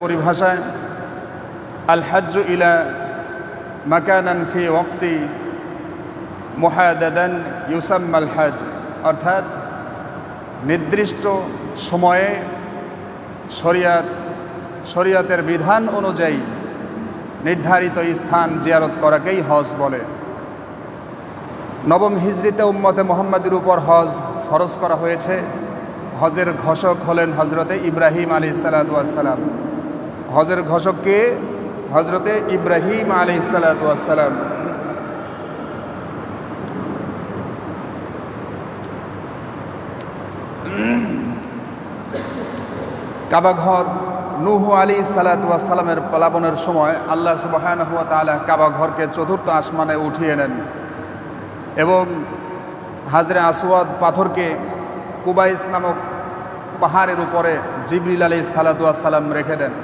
পরিভাষায় আল হাজ্জু ইলা মাকানান ফি ওয়াক্তি মুহাদাদান ইউসাম্মাল হজ, অর্থাৎ নির্দিষ্ট সময়ে শরিয়াতের বিধান অনুযায়ী নির্ধারিত স্থান জিয়ারত করাকেই হজ বলে। নবম হিজরিতে উম্মতে মুহাম্মাদের উপর হজ ফরজ করা হয়েছে। হজের ঘোষক হলেন হজরতে ইব্রাহিম আলাইহিসসালাতু ওয়াসসালাম। হজের ঘোষককে হজরতে ইব্রাহিম আলাইহিসসালাতু ওয়াসসালাম। কাবাঘর নূহ আলাইহিসসালাতু ওয়াসসালামের পলাবনের সময় আল্লাহ সুবহানাহু ওয়া তাআলা কাবাঘরকে চতুর্থ আসমানে উঠিয়ে নেন এবং হাজরে আসওয়াদ পাথরকে কুবাইস নামক পাহাড়ের উপরে জিবরিল আলাইহিসসালাতু ওয়াসসালাম রেখে দেন।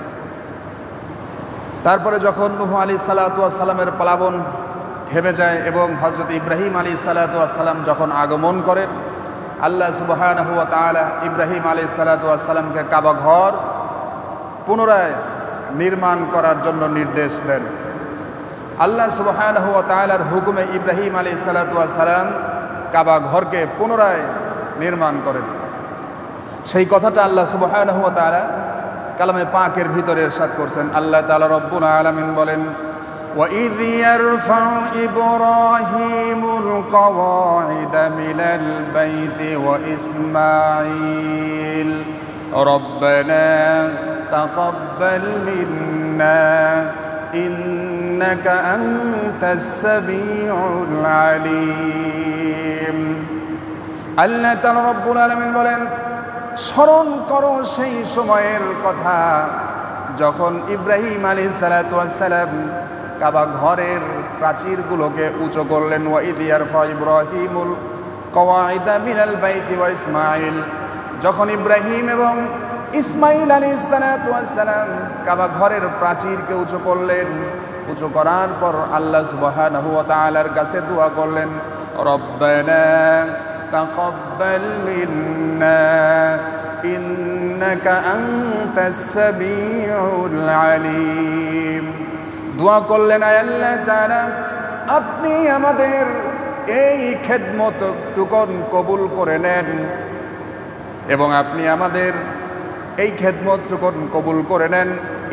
তারপরে যখন নূহ আলাইহিসসালাতু ওয়াসসালামের পলাবন থেমে যায় এবং হযরত ইব্রাহিম আলাইহিসসালাতু ওয়াসসালাম যখন আগমন করেন, আল্লাহ সুবহানাহু ওয়া তাআলা ইব্রাহিম আলাইহিসসালাতু ওয়াসসালামকে কাবাঘর পুনরায় নির্মাণ করার জন্য নির্দেশ দেন। আল্লাহ সুবহানাহু ওয়া তাআলার হুকুমে ইব্রাহিম আলাইহিসসালাতু ওয়াসসালাম কাবাঘরকে পুনরায় নির্মাণ করেন। সেই কথাটা আল্লাহ সুবহানাহু ওয়া তাআলা কালামে পাকের ভিতরে ইরশাদ করছেন। আল্লাহ তাআলা রব্বুল আলামিন বলেন, وَإِذْ يَرْفَعُ إِبْرَاهِيمُ الْقَوَاعِدَ مِنَ الْبَيْتِ وَإِسْمَاعِيلُ رَبَّنَا تَقَبَّلْ مِنَّا إِنَّكَ أَنْتَ السَّمِيعُ الْعَلِيمُ। আল্লাহ তাআলা রব্বুল আলামিন বলেন, স্মরণ করো সেই সময়ের কথা যখন ইব্রাহিম আলাইহিসসালাতু ওয়াসসালাম কাবা ঘরের প্রাচীরগুলোকে উঁচু করলেন। ওয়াইদ ইয়ারফা ইব্রাহিমুল কওয়াইদা মিনাল বাইতি ওয়া ইসমাঈল, যখন ইব্রাহিম এবং ইসমাঈল আলাইহিসসালাতু ওয়াসসালাম কাবা ঘরের প্রাচীরকে উঁচু করলেন। উঁচু করার পর আল্লাহ সুবহানাহু ওয়া তাআলার কাছে দোয়া করলেন, রব্বানা তাকাব্বাল মিন্না ইন্নাকা আনতাস সামিউল আলিম। দোয়া করলেন, আয় আল্লাহ তাআলা, আপনি আমাদের এই খেদমতটুকুন কবুল করে নেন এবং আপনি আমাদের এই খেদমতটুকুন কবুল করে নেন।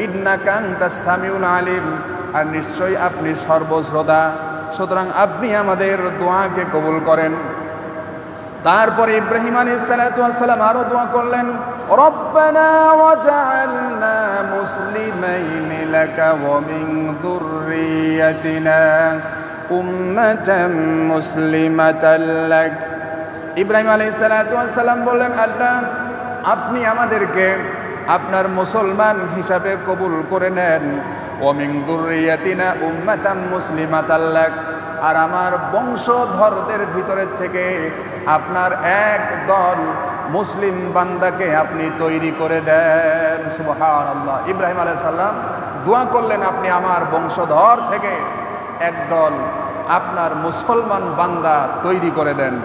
ইন্নাকা আনতাস সামিউল আলিম, আর নিশ্চয়ই আপনি সর্বশ্রোতা, সুতরাং আপনি আমাদের দোয়াকে কবুল করেন। তারপরে ইব্রাহিম আলাইহিসসালাতু ওয়াসসালাম আরো দোয়া করলেন, রব্বানা ওয়াজআলনা মুসলিমাইনি লাকা ওয়া মিন যুররিয়াতিনা উম্মাতান মুসলিমাতান লাক। ইব্রাহিম আলাইহিসসালাতু ওয়াসসালাম বললেন, আল্লাহ, আপনি আমাদেরকে আপনার মুসলমান হিসাবে কবুল করে নেন। ওয়া মিন যুররিয়াতিনা উম্মাতান মুসলিমাতান লাক, আর আমার বংশধরদের ভিতরের থেকে আপনার এক দল মুসলিম বান্দাকে আপনি তৈরি করে দেন। সুবহানাল্লাহ। ইব্রাহিম আলাইহিস সালাম দোয়া করলেন, আপনি আমার বংশধর থেকে একদল আপনার মুসলমান বান্দা তৈরি করে দেন।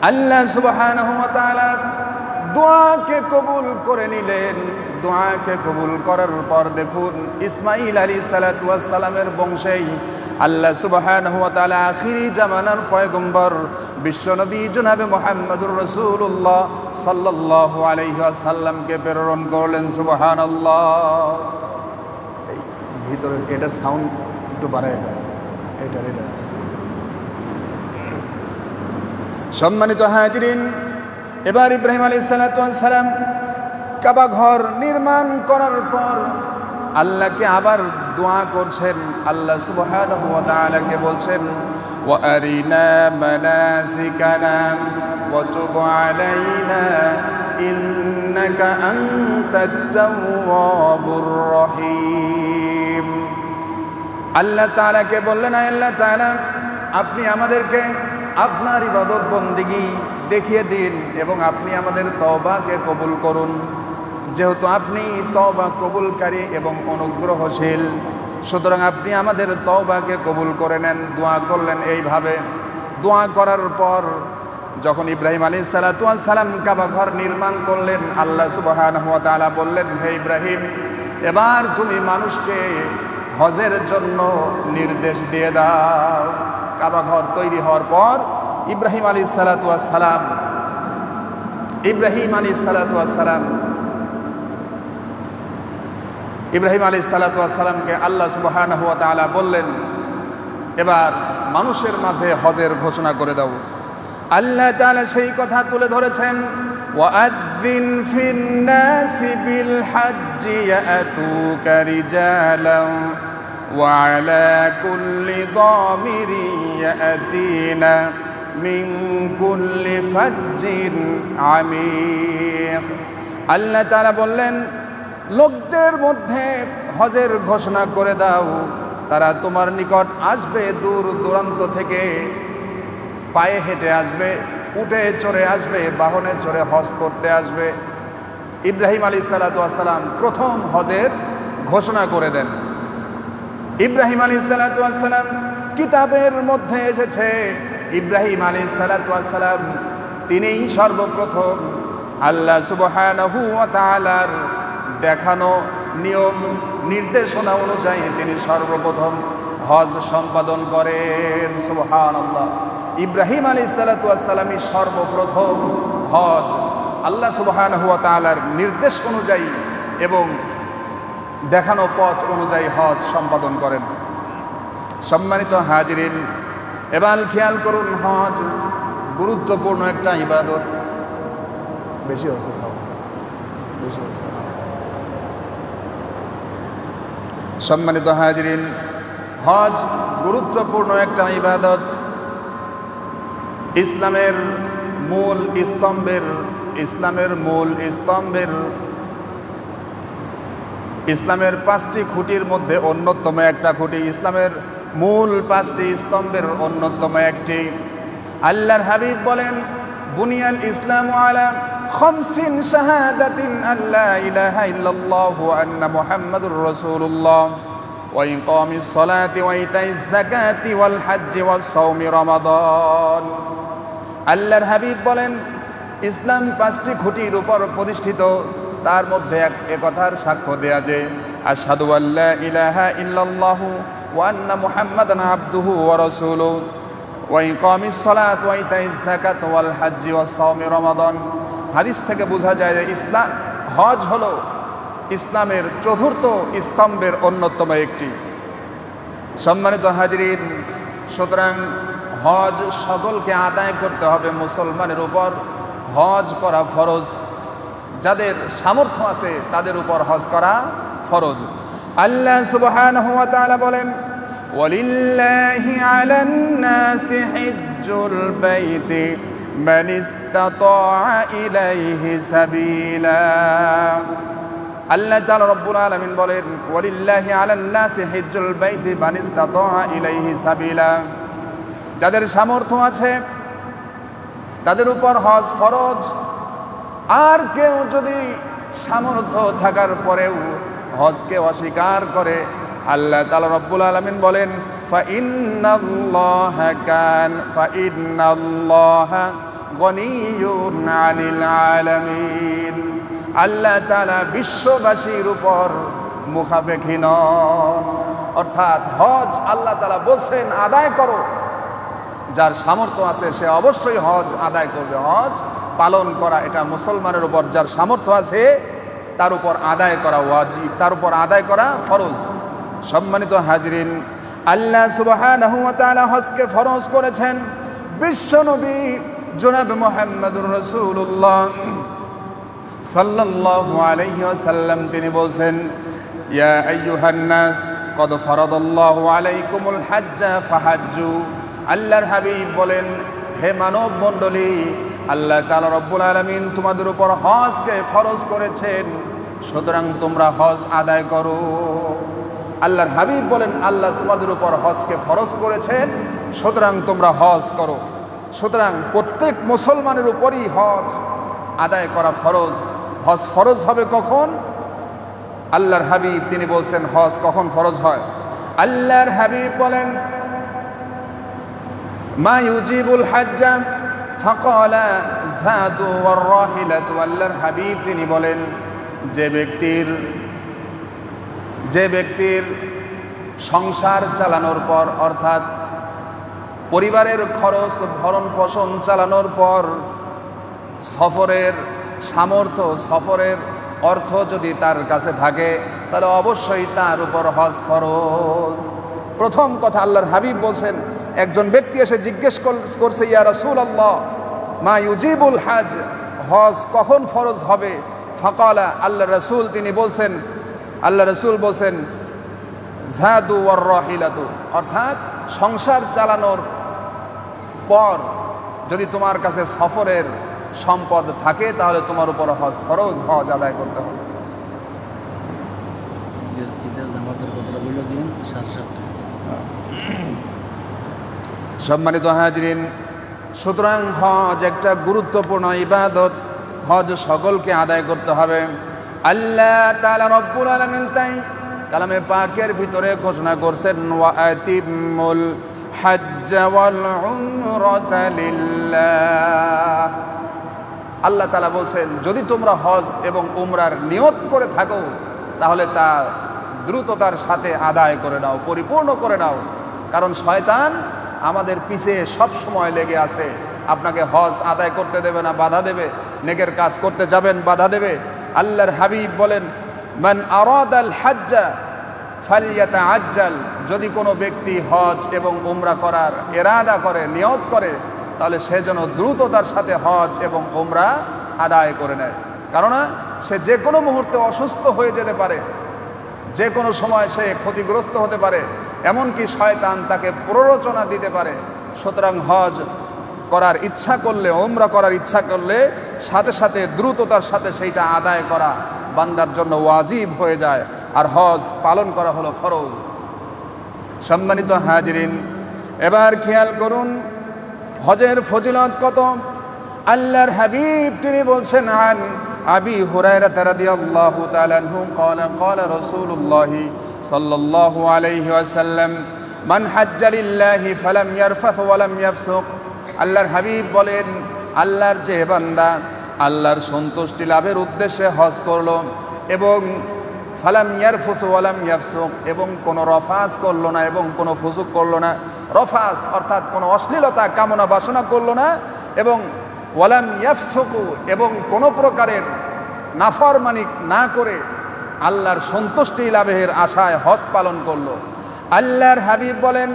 আল্লাহ সুবহানাহু ওয়া তাআলা দোয়াকে কবুল করে নিলেন। দোয়াকে কবুল করার পর দেখুন, ইসমাঈল আলাইহিসসালাতু ওয়াসসালামের বংশেই আল্লাহ সুবহানাহু ওয়া তাআলা আখিরি জামানার পয়গম্বর বিশ্বনবী জনাবে মুহাম্মদুর রাসূলুল্লাহ সাল্লাল্লাহু আলাইহি ওয়াসাল্লামকে প্রেরণ করলেন। সুবহানাল্লাহ। এই ভিতরে এটার সাউন্ড একটু বাড়ায় দেন। এটা সম্মানিত হাজিরিন, এবার ইব্রাহিম আলাইহিসসালাতু ওয়াসসালাম কাবা ঘর নির্মাণ করার পর আল্লাহকে আবার দোয়া করছেন। আল্লাহ সুবহানাহু ওয়া তাআলাকে বলছেন, ওয়া আরিনা মানাসিকানা ওয়া তুব আলাইনা ইন্নাকা আনতাত তাওয়াবুর রহিম। আল্লাহ তাআলাকে বললেন, আল্লাহ তাআলা, আপনি আমাদেরকে আপনার ইবাদত বন্দেগী দেখিয়ে দিন এবং আপনি আমাদের তওবাকে কবুল করুন, যেহেতু আপনি তওবা কবুলকারী এবং অনুগ্রহশীল, সুতরাং আপনি আমাদের তওবাকে কবুল করে নেন। দোয়া করলেন এইভাবে। দোয়া করার পর যখন ইব্রাহিম আলাইহিস সালাতু ওয়াস সালাম কাবা ঘর নির্মাণ করলেন, আল্লাহ সুবহানাহু ওয়া তাআলা বললেন, হে ইব্রাহিম, এবার তুমি মানুষকে হজের জন্য নির্দেশ দিয়ে দাও। কাবা ঘর তৈরি হওয়ার পর ইব্রাহিম আলাইহিস সালাতু ওয়াস সালাম ইব্রাহিম আলাইহিস সালাতু ওয়াস সালামকে আল্লাহ সুবহানাহু ওয়া তাআলা বললেন, এবার মানুষের মাঝে হজের ঘোষণা করে দাও। আল্লাহ তাআলা সেই কথা তুলে ধরেছেন, ওয়াআযযিন ফিন নাসি বিল হাজ্জি ইয়াতুকা রিজালান ওয়া আলা কুল্লি দামিরিন ইয়াতিনা মিন কুল্লি ফাজ্জিন আমিক। আল্লাহ তাআলা বললেন, লোকদের মধ্যে হজের ঘোষণা করে দাও, তারা তোমার নিকট আসবে দূর দূরান্ত থেকে, পায়ে হেঁটে আসবে, উঠে চড়ে আসবে, বাহনে চড়ে হজ করতে আসবে। ইব্রাহিম আলাইহিস সালাতু ওয়াস সালাম প্রথম হজের ঘোষণা করে দেন। ইব্রাহিম আলাইহিস সালাতু ওয়াস সালাম কিতাবের মধ্যে এসেছে, ইব্রাহিম আলাইহিস সালাতু ওয়াস সালাম তিনিই সর্বপ্রথম আল্লাহ সুবহানাহু ওয়া তাআলার দেখানো নিয়ম নির্দেশনা অনুযায়ী তিনি সর্বপ্রথম হজ সম্পাদন করেন। সুবহানাল্লাহ। ইব্রাহিম আলাইহিস সালাতু ওয়াস সালামই সর্বপ্রথম হজ আল্লাহ সুবহানাহু ওয়া তাআলার নির্দেশ অনুযায়ী এবং দেখানো পথ অনুযায়ী হজ সম্পাদন করেন। সম্মানিত হাজিরিন, এবার খেয়াল করুন, হজ গুরুত্বপূর্ণ একটা ইবাদত। বেশি হচ্ছে বেশি হচ্ছে। সম্মানিত হাজিরিন, হজ গুরুত্বপূর্ণ একটা ইবাদত। ইসলামের মূল ইসলামের 5টি খুঁটির মধ্যে অন্যতম একটা খুঁটি, ইসলামের মূল 5টি স্তম্ভের অন্যতম একটি। আল্লাহর হাবিব বলেন, বুনিয়াল ইসলামু আলা খামসিন শাহাদাতিন আল্লা ইলাহা ইল্লাল্লাহু ওয়া আন্না মুহাম্মাদুর রাসূলুল্লাহ ওয়া ইকামিস সালাতি ওয়া ইতাইজ যাকাতি ওয়াল হজ্জি ওয়াস সাওমি রমাদান। আল্লাহর হাবিব বলেন, ইসলাম 5টি খুঁটির উপর প্রতিষ্ঠিত। তার মধ্যে এক কথার সাক্ষ্য দেয়া যে আশহাদু আল্লা ইলাহা ইল্লাল্লাহু ওয়া আন্না মুহাম্মাদান আবদুহু ওয়া রাসূলুহু ওয়া ইকামিস সালাত ওয়া ইতাইজ যাকাত ওয়াল হজ্জি ওয়াস সাওমি রমাদান। হাদিস থেকে বোঝা যায় যে হজ হলো ইসলামের 4র্থ স্তম্ভের অন্যতম একটি। সম্মানিত হাজিরিন, সুতরাং হজ সকলকে আদায় করতে হবে। মুসলমানের উপর হজ করা ফরজ, যাদের সামর্থ্য আছে তাদের উপর হজ করা ফরজ। আল্লাহ সুবহানাহু ওয়া তাআলা বলেন, ওয়ালিল্লাহি আলান নাসি হিজ্জুল বাইতি মান ইসতাতাআ ইলাইহি সাবিলা। আল্লাহ তাআলা রব্বুল আলামিন বলেন, ওয়ালিল্লাহি আলান নাসি হিজ্জুল বাইতি মান ইসতাতাআ ইলাইহি সাবিলা। যাদের সামর্থ্য আছে তাদের উপর হজ ফরজ। আর কেউ যদি সামর্থ্য থাকার পরেও হজকে অস্বীকার করে, আল্লাহ তাআলা রব্বুল আলামিন বলেন, ফাইন্নাল্লাহা গনিয়্যুন আনিল আলামিন। আল্লাহ তাআলা বিশ্ববাসীর উপর মুখাপেক্ষী নন। অর্থাৎ হজ আল্লাহ তাআলা বলছেন আদায় করো, যার সামর্থ্য আছে সে অবশ্যই হজ আদায় করবে। হজ পালন করা এটা মুসলমানের উপর যার সামর্থ্য আছে তার উপর আদায় করা ওয়াজিব, তার উপর আদায় করা ফরজ। সম্মানিত হাজিরিন, আল্লাহ সুবহানাহু ওয়া তাআলা হজকে ফরজ করেছেন। বিশ্বনবী জনাব মুহাম্মদুর রাসূলুল্লাহ সাল্লাল্লাহু আলাইহি ওয়াসাল্লাম তিনি বলছেন, ইয়া আইয়ুহান নাস কদ ফারাদাল্লাহু আলাইকুমুল হাজ্জা ফাহাজ্জু। আল্লাহর হাবিব বলেন, হে মানব মণ্ডলী, আল্লাহ তাআলা রব্বুল আলামিন তোমাদের উপর হজকে ফরজ করেছেন, সুতরাং তোমরা হজ আদায় করো। আল্লাহর হাবিব বলেন, আল্লাহ তোমাদের উপর হজকে ফরজ করেছেন, সুতরাং তোমরা হজ করো। সুতরাং প্রত্যেক মুসলমানের উপরই হজ আদায় করা ফরজ। হজ ফরজ হবে কখন? আল্লাহর হাবিব তিনি বলছেন হজ কখন ফরজ হয়। আল্লাহর হাবিব বলেন, মা ইউজিবুল হাজ্জা ফাকালা যাদু ওয়ার রাহিলাতু, আল্লাহর হাবিব তিনি বলেন যে ব্যক্তির সংসার চালানোর পর অর্থাৎ পরিবারের খরচ ভরণ পোষণ চালানোর পর সফরের সামর্থ্য, সফরের অর্থ যদি তার কাছে থাকে তাহলে অবশ্যই তার উপর হজ ফরজ। প্রথম কথা আল্লাহর হাবিব বলছেন, একজন ব্যক্তি এসে জিজ্ঞেস করছে, ইয়া রাসূলুল্লাহ মা ইউজিবুল হজ, হজ কখন ফরজ হবে? ফাকালা, আল্লাহ রসুল বলছেন যাদু ওয়ার রাহিলাতু, অর্থাৎ সংসার চালানোর পর যদি তোমার কাছে সফরের সম্পদ থাকে তাহলে তোমার উপর হজ ফরজ, হজ আদায় করতে হবে। সম্মানিত হাজরিন, সুতরাং হজ একটা গুরুত্বপূর্ণ ইবাদত, হজ সকলকে আদায় করতে হবে। আল্লাহ তাআলা রব্বুল আলামিন তাই কালামে পাকের ভিতরে ঘোষণা করছেন, ওয়া আতিমুল হজ্জ ওয়াল উমরাতা লিল্লাহ। আল্লাহ তাআলা বলছেন, যদি তোমরা হজ এবং উমরার নিয়ত করে থাকো তাহলে তা দ্রুততার সাথে আদায় করে নাও, পরিপূর্ণ করে নাও। কারণ শয়তান আমাদের পিছে সব সময় লেগে আছে, আপনাকে হজ আদায় করতে দেবে না, বাধা দেবে, নেকের কাজ করতে যাবেন বাধা দেবে। আল্লাহর হাবিব বলেন, মান আরাদাল হজ্জা ফালইয়াতাআজ্জাল, যদি কোনো ব্যক্তি হজ এবং উমরা করার ইরাদা করে, নিয়ত করে, তাহলে সে যেন দ্রুততার সাথে হজ এবং উমরা আদায় করে নেয়। কেননা সে যে কোনো মুহূর্তে অসুস্থ হয়ে যেতে পারে, যে কোনো সময় সে ক্ষতিগ্রস্ত হতে পারে, এমনকি শয়তান তাকে প্ররোচনা দিতে পারে। সুতরাং হজ করার ইচ্ছা করলে, উমরা করার ইচ্ছা করলে সাথে সাথে দ্রুততার সাথে সেইটা আদায় করা বান্দার জন্য ওয়াজিব হয়ে যায়, আর হজ পালন করা হলো ফরজ। সম্মানিত হাজিরিন, এবার খেয়াল করুন হজের ফজিলত কত। আল্লাহর হাবিব তিনি বলছেন, আন আবি হুরায়রা রাদিয়াল্লাহু তাআলা আনহু قال قال رسول الله صلى الله عليه وسلم من حج لله فلم يرفث ولم يفسق। আল্লাহর হাবিব বলেন, আল্লাহর যে বান্দা আল্লাহর সন্তুষ্টি লাভের উদ্দেশ্যে হজ করলো এবং ফালাম ইয়ারফুস ওয়ালাম ইয়াফসুক, এবং কোনো রফাস করলো না এবং কোনো ফুসুক করলো না। রফাস অর্থাৎ কোনো অশ্লীলতা কামনা বাসনা করলো না, এবং ওয়ালাম ইয়াফসুকু, এবং কোনো প্রকারের নাফরমানি না করে আল্লাহর সন্তুষ্টি লাভের আশায় হজ পালন করলো। আল্লাহর হাবিব বলেন,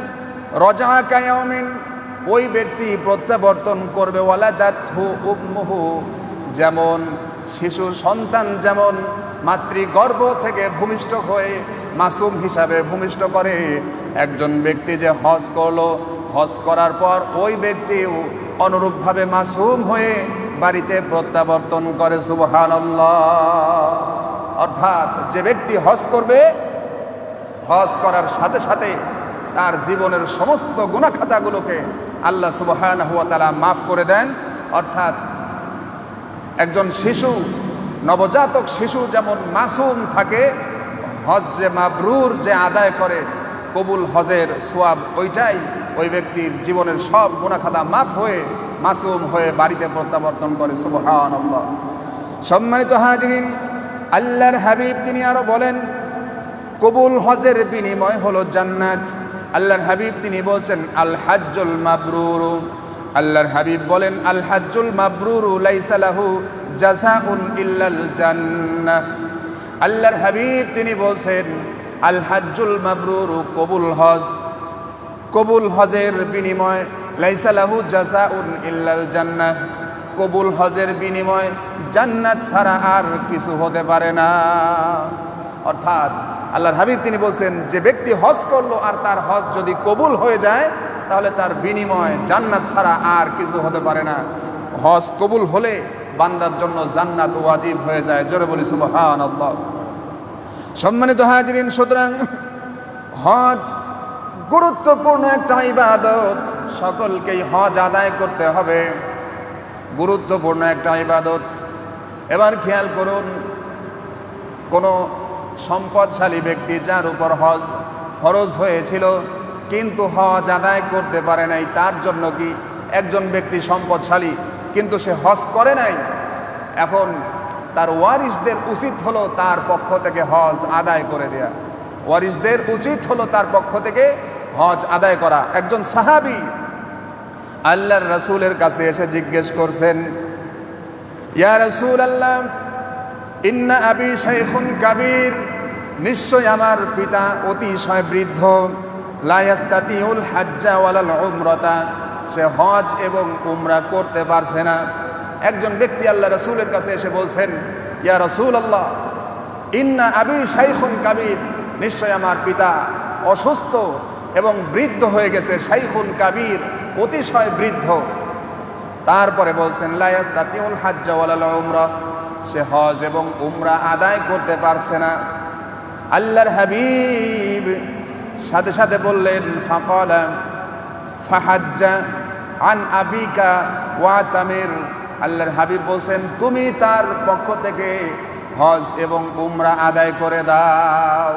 রজা কায়াউমিন, ওই ব্যক্তি প্রত্যাবর্তন করবে ওয়ালাদাতহু উম্মুহু, যেমন শিশু সন্তান যেমন মাতৃগর্ভ থেকে ভূমিষ্ঠ হয়ে মাসুম হিসাবে ভূমিষ্ঠ করে, একজন ব্যক্তি যে হজ করলো, হজ করার পর ওই ব্যক্তিও অনুরূপভাবে মাসুম হয়ে বাড়িতে প্রত্যাবর্তন করে। সুবহানাল্লাহ। অর্থাৎ যে ব্যক্তি হজ করবে, হজ করার সাথে সাথে তার জীবনের সমস্ত গুনাহ খাতাগুলোকে আল্লাহ সুবহানাহু ওয়া তাআলা মাফ করে দেন। অর্থাৎ একজন শিশু, নবজাতক শিশু যেমন মাসুম থাকে, হজ যে মাবরুর যে আদায় করে কবুল হজের সোয়াব, ওইটাই ওই ব্যক্তির জীবনের সব গুনাহ খাতা মাফ হয়ে মাসুম হয়ে বাড়িতে প্রত্যাবর্তন করে। সুবহানাল্লাহ। সম্মানিত হাজিরিন, আল্লাহর হাবিব তিনি আরো বলেন, কবুল হজের বিনিময় হলো জান্নাত। আল্লাহর হাবিব তিনি বলছেন, আল হাজ্জুল মাবরুরু, আল্লাহর হাবিব বলেন, আল হাজ্জুল মাবরুরু লাইসা লাহু জাযাউন ইল্লাল জান্নাহ। আল্লাহর হাবিব তিনি বলছেন, আল হাজ্জুল মাবরুরু, কবুল হজের বিনিময়, লাইসা লাহু জাযাউন ইল্লাল জান্নাহ, কবুল হজের বিনিময় জান্নাত ছাড়া আর কিছু হতে পারে না। অর্থাৎ আল্লাহর হাবিব তিনি বলছেন, যে ব্যক্তি হজ করলো আর তার হজ যদি কবুল হয়ে যায় তাহলে তার বিনিময় জান্নাত ছাড়া আর কিছু হতে পারে না। হজ কবুল হলে বান্দার জন্য জান্নাত ওয়াজিব হয়ে যায়। জোরে বলি সুবহানাল্লাহ। সম্মানিত হাজিরিন, সুতরাং হজ গুরুত্বপূর্ণ একটা ইবাদত, সকলকেই হজ আদায় করতে হবে, গুরুত্বপূর্ণ একটা ইবাদত। এবার খেয়াল করুন, কোনো সম্পদশালী ব্যক্তি যার উপর হজ ফরজ হয়েছিল কিন্তু হজ আদায় করতে পারে নাই, তার জন্য কি একজন ব্যক্তি সম্পদশালী কিন্তু সে হজ করে নাই, এখন তার ওয়ারিসদের উচিত হলো তার পক্ষ থেকে হজ আদায় করে দেয়া। ওয়ারিসদের উচিত হলো তার পক্ষ থেকে হজ আদায় করা। একজন সাহাবী আল্লাহর রাসূলের কাছে এসে জিজ্ঞেস করছেন, ইয়া রাসূলাল্লাহ, ইন্না আবি শাইখুন কাবীর, নিশ্চয় আমার পিতা অতিশয় বৃদ্ধ, লা ইয়াস্তাতিউল হাজ্জা ওয়ালাল উমরাতা, সে হজ এবং উমরা করতে পারছে না। একজন ব্যক্তি আল্লাহ রাসূলের কাছে এসে বলছেন, ইয়া রাসূলুল্লাহ, ইন্না আবি শাইখুন কাবীর, নিশ্চয় আমার পিতা অসুস্থ এবং বৃদ্ধ হয়ে গেছে। শাইখুন কাবীর, অতিশয় বৃদ্ধ। তারপরে বলছেন, লা ইয়াস্তাতিউল হাজ্জা ওয়ালাল উমরা, সে হজ এবং উমরা আদায় করতে পারছে না। আল্লাহর হাবিব সাথে সাথে বললেন, ফাকালা ফাহাজ্জা আন আবিকা ওয়া তামির, আল্লাহর হাবিব বলছেন তুমি তার পক্ষ থেকে হজ এবং উমরা আদায় করে দাও।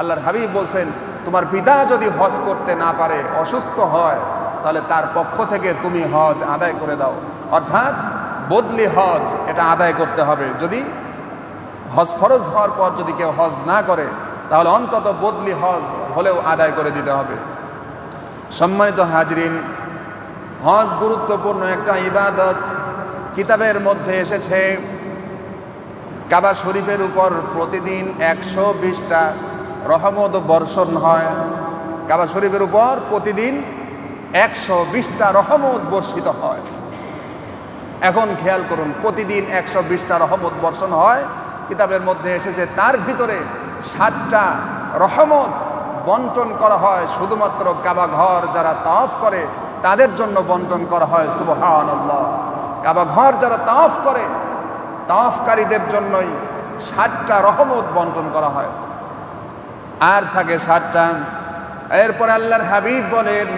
আল্লাহর হাবিব বলছেন তোমার পিতা যদি হজ করতে না পারে, অসুস্থ হয়, তাহলে তার পক্ষ থেকে তুমি হজ আদায় করে দাও। অর্থাৎ বদলি হজ এটা আদায় করতে হবে। যদি হজ ফরজ হওয়ার পর যদি কেউ হজ না করে, তাহলে অন্তত বদলি হজ হলেও আদায় করে দিতে হবে। সম্মানিত হাজরিন, হজ গুরুত্বপূর্ণ একটা ইবাদত। কিতাবের মধ্যে এসেছে কাবা শরীফের উপর প্রতিদিন 120টা রহমত বর্ষণ হয়। কাবা শরীফের উপর প্রতিদিন 120টা রহমত বর্ষিত হয়। এখন খেয়াল করুন, প্রতিদিন 120টা রহমত বর্ষণ হয়। কিতাবের মধ্যে এসেছে তার ভিতরে 7টা রহমত বন্টন করা হয় শুধুমাত্র কাবা ঘর যারা তাওয়াফ করে তাদের জন্য বন্টন করা হয়। সুবহানাল্লাহ। কাবা ঘর যারা তাওয়াফ করে তাওয়াফকারীদের জন্যই 7টা রহমত বন্টন করা হয়। আর থাকে 7টা। এরপরে আল্লাহর হাবিব বলেন,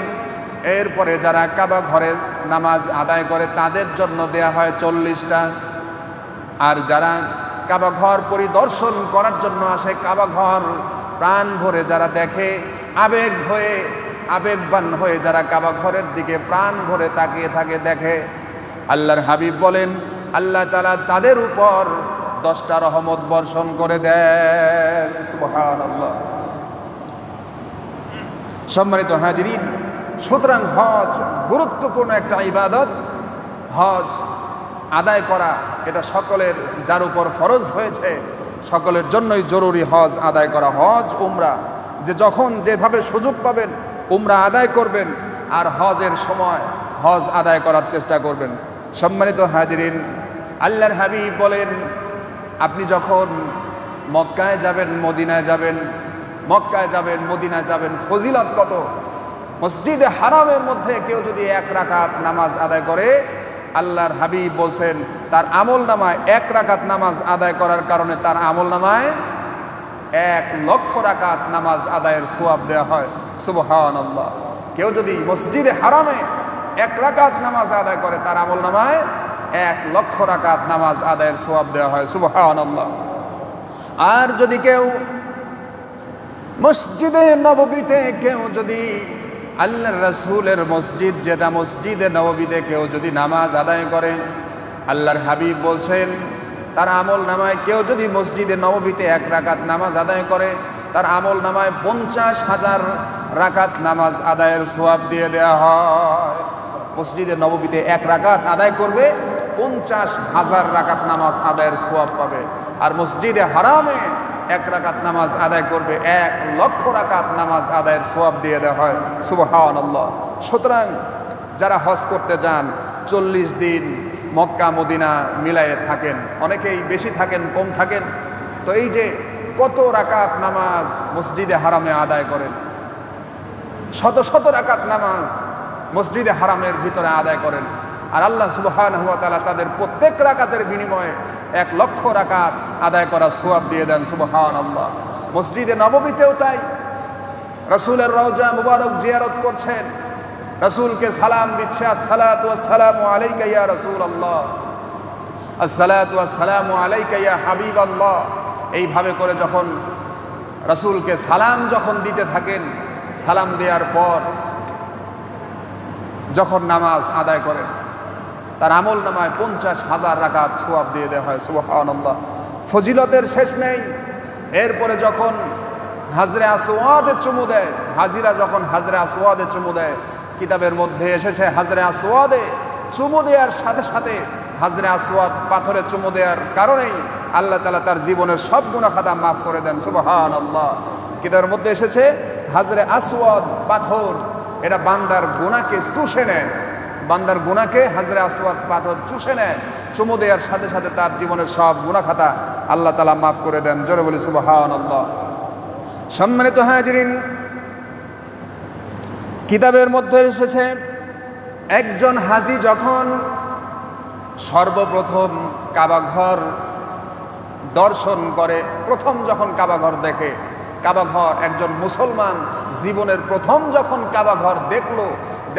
এরপরে যারা কাবা ঘরে নামাজ আদায় করে তাদের জন্য দেয়া হয় 40টা। আর যারা কাবা ঘর পরিদর্শন করার জন্য আসে, কাবা ঘর প্রাণ ভরে যারা দেখে, আবেগবান হয়ে যারা কাবা ঘরের দিকে প্রাণ ভরে তাকিয়ে থাকে, দেখে, আল্লাহর হাবিব বলেন আল্লাহ তাআলা তাদের উপর 10টা রহমত বর্ষণ করে দেন। সুবহানাল্লাহ। সম্মানিত হাজিরিন, সুতরাং হজ গুরুত্বপূর্ণ একটা ইবাদত। হজ আদায় করা এটা সকলের, যার উপর ফরজ হয়েছে সকলের জন্যই জরুরি হজ আদায় করা। হজ উমরা যে যখন যেভাবে সুযোগ পাবেন উমরা আদায় করবেন, আর হজের সময় হজ আদায় করার চেষ্টা করবেন। সম্মানিত হাজিরিন, আল্লাহর হাবিব বলেন আপনি যখন মক্কায় যাবেন, মদিনায় যাবেন, মক্কায় যাবেন, মদিনায় যাবেন, ফজিলত কত! মসজিদে হারামের মধ্যে কেউ যদি 1 রাকাত নামাজ আদায় করে, আল্লাহর হাবিব বলছেন তার আমল নামায় 1 রাকাত নামাজ আদায় করার কারণে তার আমল নামায় 1 লক্ষ রাকাত নামাজ আদায়ের সওয়াব দেওয়া হয়। সুবহানাল্লাহ। কেউ যদি মসজিদে হারামে 1 রাকাত নামাজ আদায় করে, তার আমল নামায় 1 লক্ষ রাকাত নামাজ আদায়ের সওয়াব দেওয়া হয়। সুবহানাল্লাহ। আর যদি কেউ মসজিদে নববীতে কেউ যদি আল্লাহর রাসূলের মসজিদ, যেটা মসজিদে নববীতে কেউ যদি নামাজ আদায় করে, আল্লাহর হাবিব বলছেন তার আমল নামায়, কেউ যদি মসজিদে নববীতে 1 রাকাত নামাজ আদায় করে, তার আমল নামায় 50,000 রাকাত নামাজ আদায়ের সওয়াব দিয়ে দেওয়া হয়। মসজিদে নববীতে 1 রাকাত আদায় করবে, 50,000 রাকাত নামাজ আদায়ের সওয়াব পাবে। আর মসজিদে হারামে 1 রাকাত নামাজ আদায় করবে, 1 লক্ষ রাকাত নামাজ আদায়ের সওয়াব দিয়ে দেওয়া হয়। সুবহানাল্লাহ। সুতরাং যারা হজ করতে যান 40 দিন মক্কা মদিনা মিলায়ে থাকেন, অনেকেই বেশি থাকেন, কম থাকেন, তো এই যে কত রাকাত নামাজ মসজিদে হারামে আদায় করেন, শত শত রাকাত নামাজ মসজিদে হারামের ভিতরে আদায় করেন, আর আল্লাহ সুবহানাহু ওয়া তাআলা তাদের প্রত্যেক রাকাতের বিনিময়ে 1 লক্ষ রাকাত আদায় করা সওয়াব দিয়ে দেন। সুবহানাল্লাহ। মসজিদে নববীতেও তাই। রাসূলের রওজা মুবারক জিয়ারত করছেন, রাসূলকে সালাম দিচ্ছে, আসসালাতু ওয়াসসালামু আলাইকা ইয়া রাসূলুল্লাহ, আসসালাতু ওয়াসসালামু আলাইকা ইয়া হাবিবাল্লাহ। এইভাবে করে যখন রাসূলকে সালাম যখন দিতে থাকেন, সালাম দেওয়ার পর যখন নামাজ আদায় করেন তার আমল নামায় 50,000 রাকাত সওয়াব দিয়ে দেওয়া হয়। সুবহানাল্লাহ, ফজিলতের শেষ নেই। এরপরে যখন হাজরে আসওয়াদে চুমু দেয়, হাজিরা যখন হাজরে আসওয়াদে চুমু দেয়, কিতাবের মধ্যে এসেছে হাজরে আসওয়াদে চুমু দেওয়ার সাথে সাথে হাজরে আসওয়াদ পাথরে চুমু দেওয়ার কারণেই আল্লাহ তাআলা তার জীবনের সব গুনাহ খাতা মাফ করে দেন। সুবহানাল্লাহ, কিতাবের মধ্যে এসেছে হাজরে আসওয়াদ পাথর এটা বান্দার গুনাহকে চুষে নেয়, বান্দার গুনাহকে হাজরে আসওয়াদ পাথর চুষে নেয়। চুমু দেওয়ার সাথে সাথে তার জীবনের সব গুনাহ খাতা আল্লাহ তাআলা মাফ করে দেন। জোরে বলি সুবহানাল্লাহ। সম্মানিত হাজিরিন, কিতাবের মধ্যে এসেছে একজন হাজী যখন সর্বপ্রথম কাবা ঘর দর্শন করে, প্রথম যখন কাবা ঘর দেখে, কাবা ঘর একজন মুসলমান জীবনের প্রথম যখন কাবা ঘর দেখলো,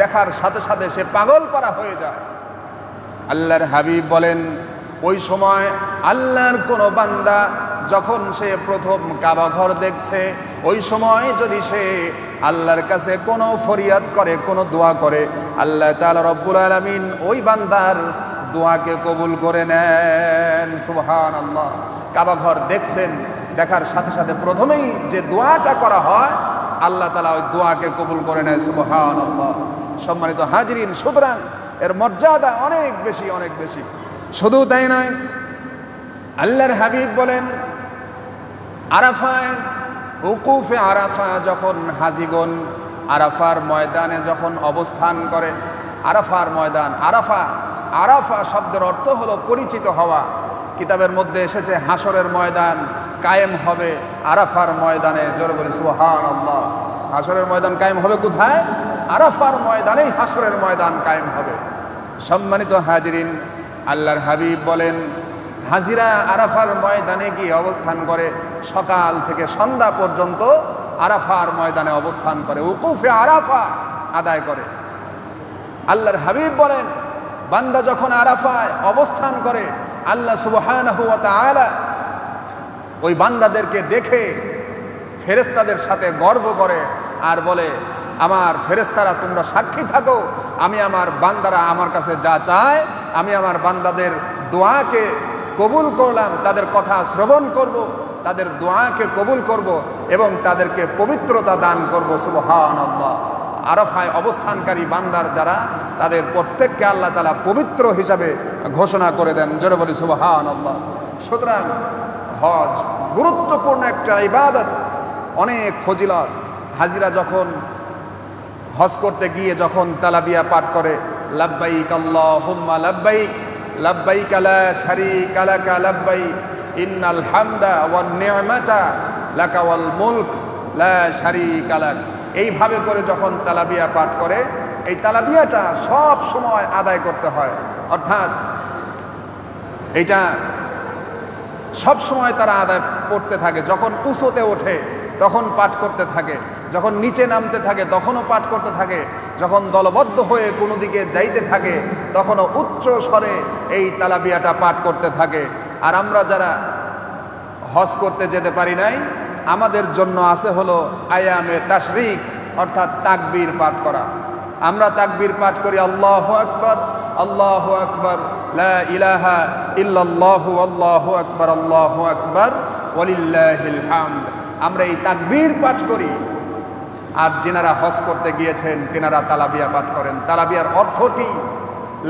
দেখার সাথে সাথে সে পাগল পারা হয়ে যায়। আল্লাহর হাবিব বলেন ওই সময় আল্লাহর কোনো বান্দা যখন সে প্রথম কাবা ঘর দেখছে, ওই সময় যদি সে আল্লাহর কাছে কোনো ফরিয়াদ করে, কোনো দোয়া করে, আল্লাহ তাআলা রব্বুল আলামিন ওই বান্দার দোয়াকে কবুল করে নেন। সুবহানাল্লাহ, কাবা ঘর দেখছেন, দেখার সাথে সাথে প্রথমেই যে দোয়াটা করা হয় আল্লাহ তাআলা ওই দোয়াকে কবুল করে নেয়। সুবহানাল্লাহ। সম্মানিত হাজিরিন, সুতরাং এর মর্যাদা অনেক বেশি, অনেক বেশি। শুধু তাই নয়, আল্লাহর হাবিব বলেন আরাফায় উকুফে আরাফা যখন হাজিগণ আরাফার ময়দানে যখন অবস্থান করে, আরাফার ময়দান, আরাফা, আরাফা শব্দের অর্থ হলো পরিচিত হওয়া। কিতাবের মধ্যে এসেছে হাসরের ময়দান কায়েম হবে আরাফার ময়দানে। জোরে বলি সুবহানাল্লাহ। হাসরের ময়দান কায়েম হবে কোথায়? আরাফার ময়দানেই হাসরের ময়দান কায়েম হবে। সম্মানিত হাজিরিন, আল্লাহর হাবিব বলেন হাজিরা আরাফার ময়দানে গিয়ে অবস্থান করে, সকাল থেকে সন্ধ্যা পর্যন্ত আরাফার ময়দানে অবস্থান করে, উকুফে আরাফা আদায় করে। আল্লাহর হাবিব বলেন বান্দা যখন আরাফায় অবস্থান করে, আল্লাহ সুবহানাহু ওয়া তাআলা ওই বান্দাদেরকে দেখে ফেরেশতাদের সাথে গর্ব করে আর বলে আমার ফেরেশতারা তোমরা সাক্ষী থাকো, আমি আমার বান্দারা আমার কাছে যা চায় আমি আমার বান্দাদের দোয়াকে কবুল করলাম, তাদের কথা শ্রবণ করব, তাদের দোয়াকে কবুল করব এবং তাদেরকে পবিত্রতা দান করব। সুবহানাল্লাহ। আরাফায় অবস্থানকারী বান্দার যারা, তাদের প্রত্যেককে আল্লাহ তাআলা পবিত্র হিসাবে ঘোষণা করে দেন। জোরে বলি সুবহানাল্লাহ। সুতরাং হজ গুরুত্বপূর্ণ একটা ইবাদত, অনেক ফজিলত। হাজিরা যখন হজ করতে গিয়ে যখন তালাবিয়া পাঠ করে, লাব্বাইক আল্লাহুম্মা লাব্বাইক লাব্বাইক লা শারীকা লাকা লাব্বাইক ইন্নাল হামদা ওয়ান নি'মাতা লাকা ওয়াল মুলক লা শারীকা লাক, এইভাবে করে যখন তালাবিয়া পাঠ করে, এই তালাবিয়াটা সব সময় আদায় করতে হয়। অর্থাৎ এটা সব সময় তারা আদায় করতে থাকে। যখন উঁচুতে ওঠে তখন পাঠ করতে থাকে, যখন নিচে নামতে থাকে তখনও পাঠ করতে থাকে, যখন দলবদ্ধ হয়ে কোনো দিকে যাইতে থাকে তখনও উচ্চ স্বরে এই তালাবিয়াটা পাঠ করতে থাকে। আর আমরা যারা হজ করতে যেতে পারি নাই, আমাদের জন্য আছে হলো আয়ামে তাশরিক, অর্থাৎ তাকবীর পাঠ করা। আমরা তাকবীর পাঠ করি আল্লাহু আকবার, আল্লাহু আকবার, লা ইলাহা ইল্লাল্লাহু, আল্লাহু আকবার, আল্লাহু আকবার, ওয়ালিল্লাহিল হামদ। আমরা এই তাকবীর পাঠ করি। আর যিনারা হজ করতে গিয়েছেন তিনারা তালাবিয়া পাঠ করেন। তালাবিয়ার অর্থটি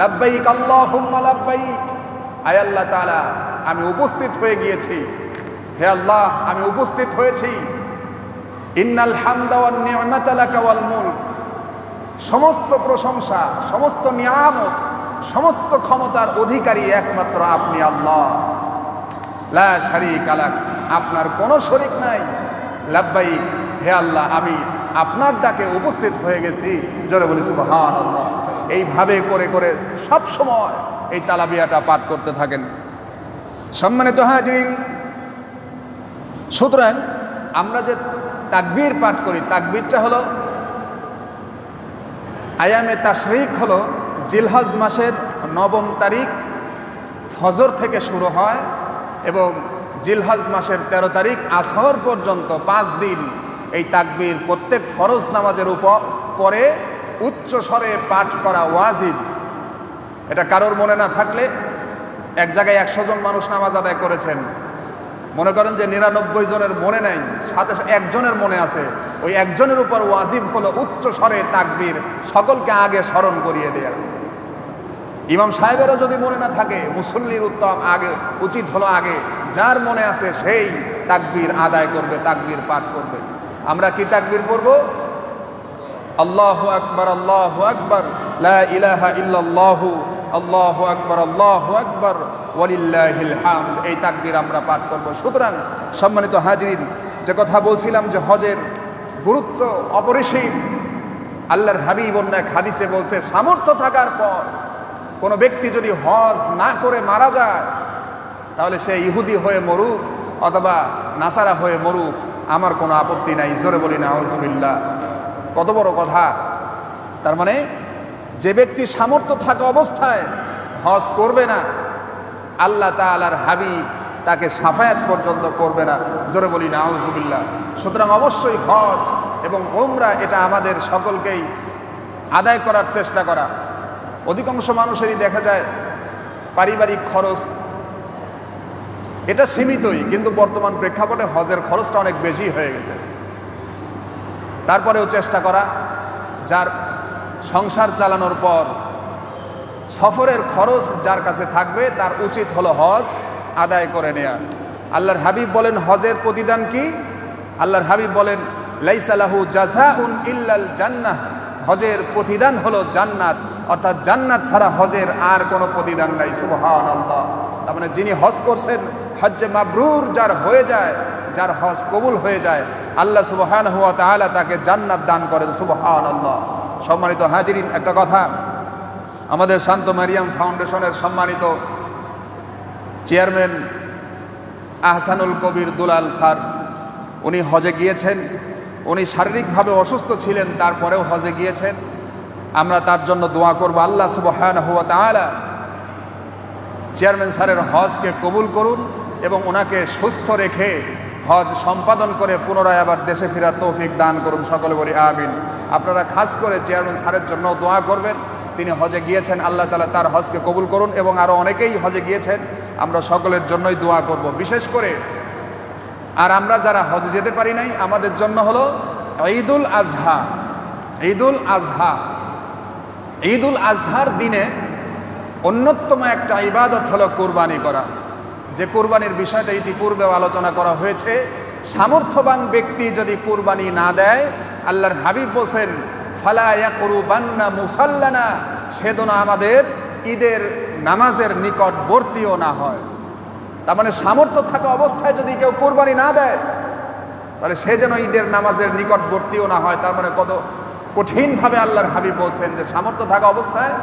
লাব্বাইক আল্লাহুম্মা লাব্বাইক, আয় আল্লাহ তাআলা আমি উপস্থিত হয়ে গিয়েছি, হে আল্লাহ আমি উপস্থিত হয়েছি। ইন্নাল হামদা ওয়ান নি'মাতা লাকা ওয়াল মুলক, সমস্ত প্রশংসা, সমস্ত নিয়ামত, সমস্ত ক্ষমতার অধিকারী একমাত্র আপনি আল্লাহ। লা শারীকা লাক, আপনার কোনো শরীক নাই। লাব্বাইক, হে আল্লাহ আমি আপনার ডাকে উপস্থিত হয়ে গেছি। জোরে বলি সুবহানাল্লাহ। এইভাবে করে করে সব সময় এই তালাবিয়াটা পাঠ করতে থাকেন। সম্মানিত হাজিরিন, সুতরাং আমরা যে তাকবীর পাঠ করি, তাকবীরটা হলো আয়ামে তাশরিক, হলো জিলহজ মাসের 9 তারিখ ফজর থেকে শুরু হয় এবং জিলহজ মাসের 13 তারিখ আসর পর্যন্ত 5 দিন এই তাকবীর প্রত্যেক ফরজ নামাজের পরে উচ্চ স্বরে পাঠ করা ওয়াজিব। এটা কারোর মনে না থাকলে, এক জায়গায় 100 জন মানুষ নামাজ আদায় করেছেন, মনে করেন যে 99 জনের মনে নাই, সাথে একজনের মনে আছে, ওই একজনের উপর ওয়াজিব হলো উচ্চ স্বরে তাকবীর সকলকে আগে স্মরণ করিয়ে দেয়া। ইমাম সাহেবেরও যদি মনে না থাকে, মুসল্লির উচিত হলো আগে যার মনে আছে সেই তাকবীর আদায় করবে, তাকবীর পাঠ করবে। আমরা কি তাকবীর পড়ব? আল্লাহু আকবার, আল্লাহু আকবার, লা ইলাহা ইল্লাল্লাহু, আল্লাহু আকবার, আল্লাহু আকবার, ওয়ালিল্লাহিল হামদ। এই তাকবীর আমরা পাঠ করব। সুতরাং সম্মানিত হাজিরিন, যে কথা বলছিলাম যে হজের গুরুত্ব অপরিসীম, আল্লাহর হাবিব অন্য এক হাদিসে বলছে, সামর্থ্য থাকার পর কোনো ব্যক্তি যদি হজ না করে মারা যায়, তাহলে সে ইহুদি হয়ে মরুক অথবা নাসারা হয়ে মরুক, আমার কোনো আপত্তি নাই। জোরে বলি নাউজুবিল্লাহ। কত বড় কথা! তার মানে যে ব্যক্তি সামর্থ্য থাকা অবস্থায় হজ করবে না, আল্লাহ তাআলার হাবিব তাকে সাফায়াত পর্যন্ত করবে না। জোরে বলি নাউজুবিল্লাহ। সুতরাং অবশ্যই হজ এবং উমরা এটা আমাদের সকলকেই আদায় করার চেষ্টা করা। অধিকাংশ মানুষেরই দেখা যায় পারিবারিক খরচ এটা সীমিতই, কিন্তু বর্তমান প্রেক্ষাপটে হজের খরচটা অনেক বেশি হয়ে গেছে। তারপরেও চেষ্টা করা, যার সংসার চালানোর পর সফরের খরচ যার কাছে থাকবে তার উচিত হলো হজ আদায় করে নেয়া। আল্লাহর হাবিব বলেন হজের প্রতিদান কি? আল্লাহর হাবিব বলেন লাইসা লাহু জাযাউন ইল্লাল জান্নাহ, হজের প্রতিদান হলো জান্নাত, অর্থাৎ জান্নাত ছাড়া হজের আর কোনো প্রতিদান নাই। সুবহানাল্লাহ। তার মানে যিনি হজ করছেন, হজ্জে মাবরুর যার হয়ে যায়, যার হজ কবুল হয়ে যায়, আল্লাহ সুবহানাহু ওয়া তাআলা তাকে জান্নাত দান করেন। সুবহানাল্লাহ। সম্মানিত হাজিরিন, একটা কথা, আমাদের শান্ত মারিয়াম ফাউন্ডেশনের সম্মানিত চেয়ারম্যান আহসানুল কবির দুলাল স্যার, উনি হজে গিয়েছেন। উনি শারীরিকভাবে অসুস্থ ছিলেন, তারপরেও হজে গিয়েছেন। আমরা তার জন্য দোয়া করব, আল্লাহ সুবহানাহু ওয়া তাআলা চেয়ারম্যান স্যারের হজকে কবুল করুন এবং ওনাকে সুস্থ রেখে হজ সম্পাদন করে পুনরায় আবার দেশে ফেরার তৌফিক দান করুন। সকলে বলি আমিন। আপনারা খাস করে চেয়ারম্যান স্যারের জন্য দোয়া করবেন। তিনি হজে গিয়েছেন, আল্লাহ তাআলা তার হজকে কবুল করুন এবং আরও অনেকেই হজে গিয়েছেন, আমরা সকলের জন্যই দোয়া করব। বিশেষ করে আর আমরা যারা হজে যেতে পারি নাই, আমাদের জন্য হলো ঈদুল আজহা। ঈদুল আজহা, ঈদুল আজহার দিনে অন্যতম একটা ইবাদত হলো কুরবানি করা। যে কুরবানির বিষয়টা ইতিপূর্বেও আলোচনা করা হয়েছে। সামর্থ্যবান ব্যক্তি যদি কুরবানি না দেয়, আল্লাহর হাবিব বলেন ফালা ইয়াকরুবান্না মুসাল্লানা, সেদিন আমাদের ঈদের নামাজের নিকটবর্তীও না হয়। তার মানে সামর্থ্য থাকা অবস্থায় যদি কেউ কুরবানি না দেয়, তাহলে সে যেন ঈদের নামাজের নিকটবর্তীও না হয়। তার মানে কত কঠিনভাবে আল্লাহর হাবিব বলছেন যে সামর্থ্য থাকা অবস্থায়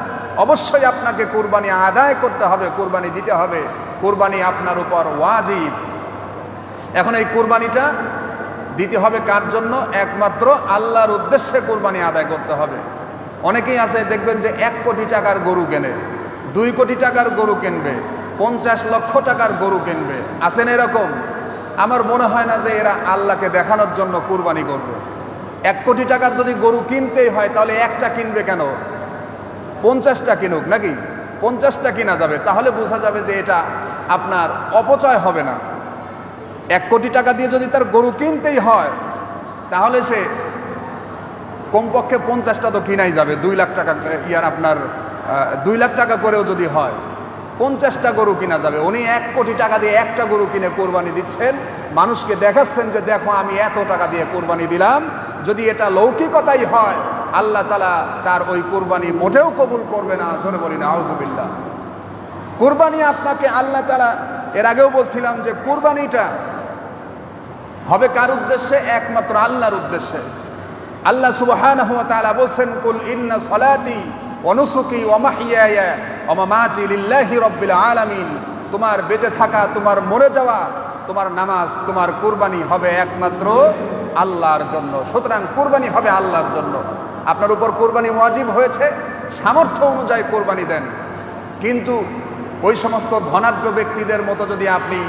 অবশ্যই আপনাকে কুরবানি আদায় করতে হবে, কুরবানি দিতে হবে। কুরবানি আপনার উপর ওয়াজিব। এখন এই কুরবানিটা দিতে হবে কার জন্য? একমাত্র আল্লাহর উদ্দেশ্যে কুরবানি আদায় করতে হবে। অনেকেই আছে দেখবেন যে 1 কোটি টাকার গরু কেনে, 2 কোটি টাকার গরু কিনবে, 50 লক্ষ টাকার গরু কিনবে। আছেন এরকম? আমার মনে হয় না যে এরা আল্লাহকে দেখানোর জন্য কুরবানি করবে। 1 কোটি টাকার যদি গরু কিনতেই হয়, তাহলে একটা কিনবে কেন? 50টা কিনুক নাকি? 50টা কিনা যাবে, তাহলে বোঝা যাবে যে এটা আপনার অপচয় হবে না। 1 কোটি টাকা দিয়ে যদি তার গরু কিনতেই হয়, তাহলে সে কমপক্ষে 50টা তো কিনাই যাবে। 2 লাখ টাকা আপনার 2 লাখ টাকা করেও যদি হয়, 50টা গরু কিনা যাবে। উনি 1 কোটি টাকা দিয়ে একটা গরু কিনে কোরবানি দিচ্ছেন, মানুষকে দেখাচ্ছেন যে দেখো আমি এত টাকা দিয়ে কোরবানি দিলাম। যদি এটা লৌকিকতাই হয়, আল্লাহ তাআলা তার ওই কোরবানি মোটেও কবুল করবে না। জোরে বলি নাউজুবিল্লাহ। কোরবানি আপনাকে আল্লাহ তাআলা, এর আগেও বলছিলাম যে কোরবানিটা হবে কার উদ্দেশ্যে? একমাত্র আল্লাহর উদ্দেশ্যে। আল্লাহ সুবহানাহু ওয়া তাআলা বলেন কুল ইন্না সলাতি ওয়া নুসুকি ওয়া মাহইয়ায়া ওয়া মামাতি লিল্লাহি রাব্বিল আলামিন। তোমার বেঁচে থাকা, তোমার মরে যাওয়া, তোমার নামাজ, তোমার কুরবানি হবে একমাত্র আল্লাহর জন্য। সুতরাং কুরবানি হবে আল্লাহর জন্য। আপনার উপর কুরবানি ওয়াজিব হয়েছে, সামর্থ্য অনুযায়ী কুরবানি দেন। কিন্তু ওই সমস্ত ধনাঢ্য ব্যক্তিদের মতো যদি আপনি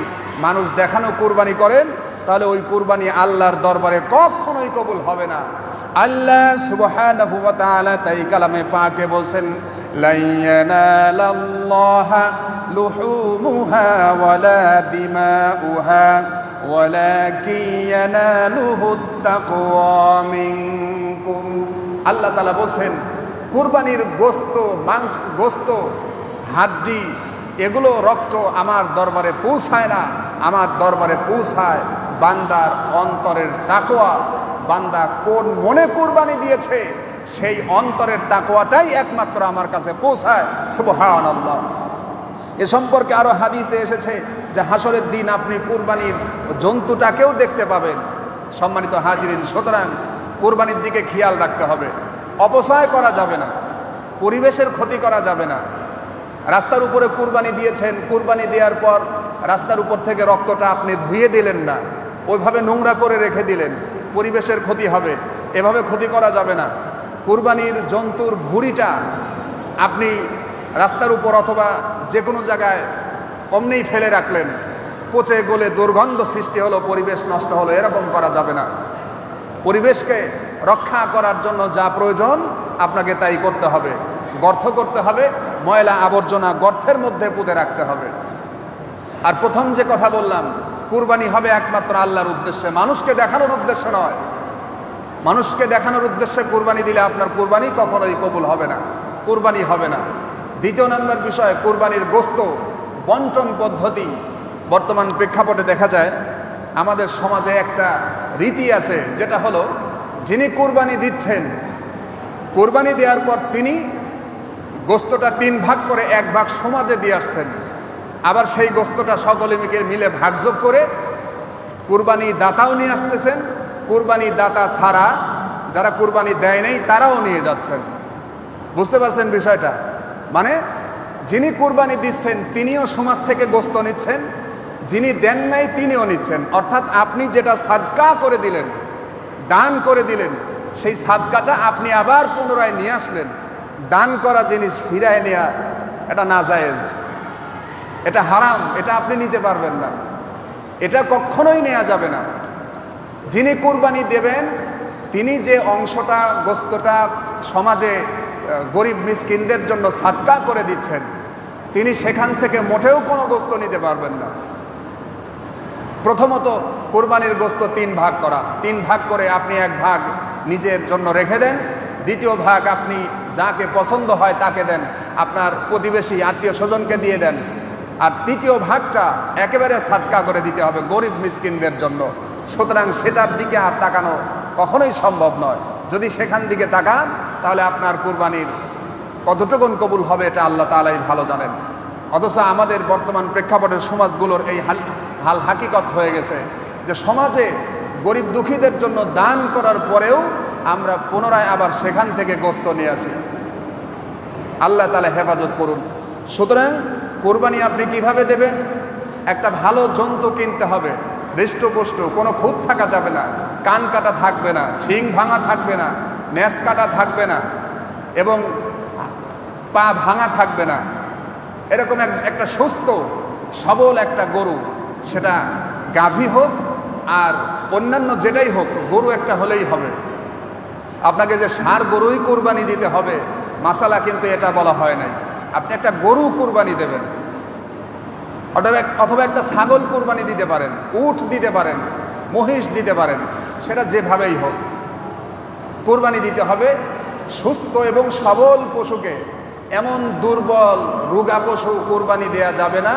মানুষ দেখানো কুরবানি করেন, তাহলে ওই কুরবানি আল্লাহর দরবারে কখনোই কবুল হবে না। আল্লাহ সুবহানাহু ওয়া তাআলা তাই কালামে পাকে বলছেন, লা ইয়ানালাল্লাহা লুহুমুহা ওয়ালা দিমাউহা ওয়ালাকিন ইয়ানালুহুত তাকওয়া মিনকুম। আল্লাহ তাআলা বলছেন কুরবানির গোশত, হাড্ডি, এগুলো রক্ত আমার দরবারে পৌঁছায় না। আমার দরবারে পৌঁছায় বান্দার অন্তরের তাকওয়া। বান্দা কোন মনে কুরবানি দিয়েছে সেই অন্তরের তাকওয়াটাই একমাত্র আমার কাছে পৌঁছায়। সুবহানাল্লাহ। এ সম্পর্কে আরো হাদিসে এসেছে যে হাসরের দিন আপনি কুরবানির জন্তুটাকেও দেখতে পাবেন। সম্মানিত হাজিরিন, সুতরাং কুরবানির দিকে খেয়াল রাখতে হবে। অপচয় করা যাবে না, পরিবেশের ক্ষতি করা যাবে না। রাস্তার উপরে কুরবানি দিয়েছেন, কুরবানি দেওয়ার পর রাস্তার উপর থেকে রক্তটা আপনি ধুয়ে দিলেন না, ওইভাবে নোংরা করে রেখে দিলেন, পরিবেশের ক্ষতি হবে। এভাবে ক্ষতি করা যাবে না। কুরবানির জন্তুর ভুঁড়িটা আপনি রাস্তার উপর অথবা যে কোনো জায়গায় অমনেই ফেলে রাখলেন, পচে গলে দুর্গন্ধ সৃষ্টি হলো, পরিবেশ নষ্ট হলো, এরকম করা যাবে না। পরিবেশকে রক্ষা করার জন্য যা প্রয়োজন আপনাকে তাই করতে হবে। গর্ত করতে হবে, ময়লা আবর্জনা গর্তের মধ্যে পুঁতে রাখতে হবে। আর প্রথম যে কথা বললাম, কুরবানি হবে একমাত্র আল্লাহর উদ্দেশ্যে, মানুষকে দেখানোর উদ্দেশ্যে নয়। মানুষকে দেখানোর উদ্দেশ্যে কুরবানি দিলে আপনার কুরবানি কখনোই কবুল হবে না, কুরবানি হবে না। দ্বিতীয় নম্বর বিষয়, কুরবানির গোশত বন্টন পদ্ধতি। বর্তমান প্রেক্ষাপটে দেখা যায় আমাদের সমাজে একটা রীতি আছে, যেটা হলো যিনি কুরবানি দিচ্ছেন, কুরবানি দেওয়ার পর তিনি গোশতটা 3 ভাগ করে 1 ভাগ সমাজে দিয়ে আসছেন। আবার সেই গোশতটা সকলে মিলে ভাগযোগ করে কুরবানি দাতাও নিয়ে আসতেছেন, কুরবানি দাতা ছাড়া যারা কুরবানি দেয় নাই তারাও নিয়ে যাচ্ছেন। বুঝতে পারছেন বিষয়টা? মানে যিনি কুরবানি দিচ্ছেন তিনিও সমাজ থেকে গোশত নিচ্ছেন, যিনি দেন নাই তিনিও নিচ্ছেন। অর্থাৎ আপনি যেটা সাদকা করে দিলেন, দান করে দিলেন, সেই সাদকাটা আপনি আবার পুনরায় নিয়ে আসলেন। দান করা জিনিস ফিরায় নেওয়া এটা নাজায়েজ, এটা হারাম, এটা আপনি নিতে পারবেন না, এটা কখনোই নেওয়া যাবে না। যিনি কুরবানি দেবেন তিনি যে অংশটা গোশতটা সমাজে গরিব মিসকিনদের জন্য সাদকা করে দিচ্ছেন, তিনি সেখান থেকে মোটেও কোনো গোশত নিতে পারবেন না। প্রথমত কুরবানির গোশত 3 ভাগ করা, 3 ভাগ করে আপনি 1 ভাগ নিজের জন্য রেখে দেন, দ্বিতীয় ভাগ আপনি যাকে পছন্দ হয় তাকে দেন, আপনার প্রতিবেশী আত্মীয় স্বজনকে দিয়ে দেন, আর তৃতীয় ভাগটা একেবারে সাদকা করে দিতে হবে গরিব মিসকিনদের জন্য। সুতরাং সেটার দিকে আর তাকানো কখনোই সম্ভব নয়। যদি সেখান দিকে তাকান তাহলে আপনার কুরবানির কতটুকুন কবুল হবে এটা আল্লাহ তাআলাই ভালো জানেন। অথচ আমাদের বর্তমান প্রেক্ষাপটের সমাজগুলোর এই হাল হাকিকত হয়ে গেছে যে সমাজে গরিব দুঃখীদের জন্য দান করার পরেও আমরা পুনরায় আবার সেখান থেকে গোশত নিয়ে আসি। আল্লাহ তাআলা হেফাজত করুন। সুতরাং কুরবানি আপনি কিভাবে দেবেন? একটা ভালো জন্তু কিনতে হবে, হৃষ্টপুষ্ট, কোনো খুঁত থাকা যাবে না, কান কাটা থাকবে না, শিং ভাঙা থাকবে না, নেস কাটা থাকবে না এবং পা ভাঙা থাকবে না। এরকম একটা সুস্থ সবল একটা গরু, সেটা গাভী হোক আর অন্যান্য যেটাই হোক, গরু একটা হলেই হবে। আপনাকে যে ষাঁড় গরুই কুরবানি দিতে হবে মাসালা কিন্তু এটা বলা হয় নাই। আপনি একটা গরু কুরবানি দেবেন, অথবা একটা ছাগল কুরবানি দিতে পারেন, উট দিতে পারেন, মহিষ দিতে পারেন, সেটা যেভাবেই হোক কুরবানি দিতে হবে। সুস্থ এবং সবল পশুকে, এমন দুর্বল রোগা পশু কুরবানি দেয়া যাবে না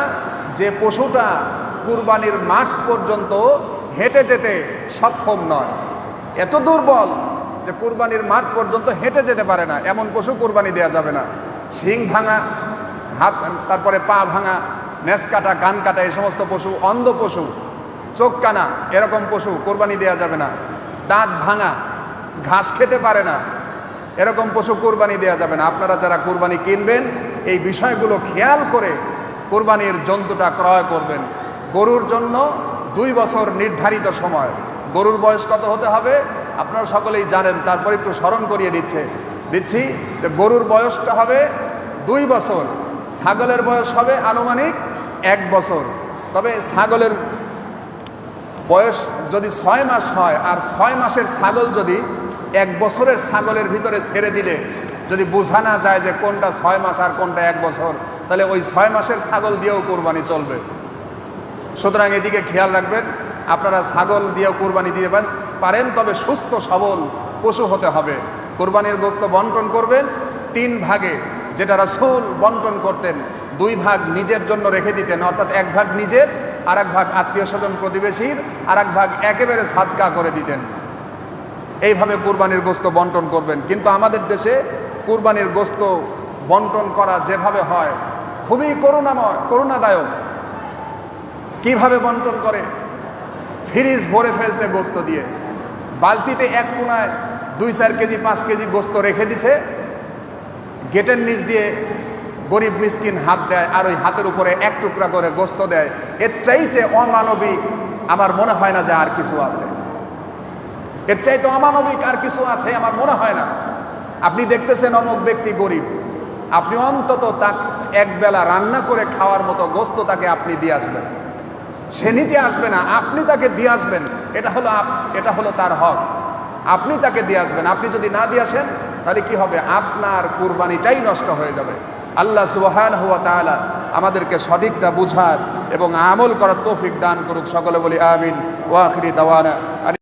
যে পশুটা কুরবানির মাঠ পর্যন্ত হেঁটে যেতে সক্ষম নয়, এত দুর্বল যে কুরবানির মাঠ পর্যন্ত হেঁটে যেতে পারে না, এমন পশু কুরবানি দেয়া যাবে না। শিং ভাঙা, হাত তারপরে পা ভাঙা, নেস কাটা, কান কাটা, এই সমস্ত পশু, অন্ধ পশু, চোখ কানা, এরকম পশু কুরবানি দেয়া যাবে না। দাঁত ভাঙা, ঘাস খেতে পারে না, এরকম পশু কুরবানি দেয়া যাবে না। আপনারা যারা কুরবানি কিনবেন এই বিষয়গুলো খেয়াল করে কুরবানির জন্তুটা ক্রয় করবেন। গরুর জন্য 2 বছর নির্ধারিত সময়। গরুর বয়স কত হতে হবে আপনারা সকলেই জানেন, তারপর একটু স্মরণ করিয়ে দিচ্ছি যে গরুর বয়সটা হবে 2 বছর, ছাগলের বয়স হবে আনুমানিক 1 বছর। তবে ছাগলের বয়স যদি 6 মাস হয় আর 6 মাসের ছাগল যদি 1 বছরের ছাগলের ভিতরে ছেড়ে দিলে যদি বোঝা না যায় যে কোনটা 6 মাস আর কোনটা 1 বছর, তাহলে ওই 6 মাসের ছাগল দিয়েও কোরবানি চলবে। সুতরাং এদিকে খেয়াল রাখবেন, আপনারা ছাগল দিয়েও কোরবানি দিয়ে পারেন, তবে সুস্থ সবল পশু হতে হবে। কোরবানির গোশত বন্টন করবেন 3 ভাগে, যেটা রাসূল বন্টন করতেন। 2 ভাগ নিজের জন্য রেখে দিতেন, অর্থাৎ 1 ভাগ নিজের, আর 1 ভাগ আত্মীয় স্বজন প্রতিবেশীর, আর 1 ভাগ একেবারে সাদকা করে দিতেন। এইভাবে কোরবানির গোশত বন্টন করবেন। কিন্তু আমাদের দেশে কোরবানির গোশত বন্টন করা যেভাবে হয় খুবই করুণাদায়ক। কিভাবে বন্টন করে? ফ্রিজ ভরে ফেলছে গোশত দিয়ে, বালতিতে 1 কোণায় 2-4 কেজি 5 কেজি গোশত রেখে দিছে, গেটের নিচ দিয়ে গরিব মিসকিন হাত দেয়, আর ওই হাতের উপরে 1 টুকরা করে গোশত দেয়। এর চাইতে অমানবিক আমার মনে হয় না যে আর কিছু আছে। এর চাইতে অমানবিক আর কিছু আছে আমার মনে হয় না। আপনি দেখতেছেন অমুক ব্যক্তি গরিব, আপনি অন্তত তা 1 বেলা রান্না করে খাওয়ার মতো গোশত তাকে আপনি দিয়ে আসবেন। সে নিতে আসবে না, আপনি তাকে দিয়ে আসবেন। এটা হলো তার হক। আপনি তাকে দিয়ে আসবেন। আপনি যদি না দিয়ে আসেন তাহলে কি হবে? আপনার কুরবানিটাই নষ্ট হয়ে যাবে। আল্লাহ সুবহানাহু ওয়া তাআলা আমাদেরকে সঠিকটা বুঝার এবং আমল করার তৌফিক দান করুক। সকলে বলি আমিন। ওয়া আখিরি দাওয়ানা।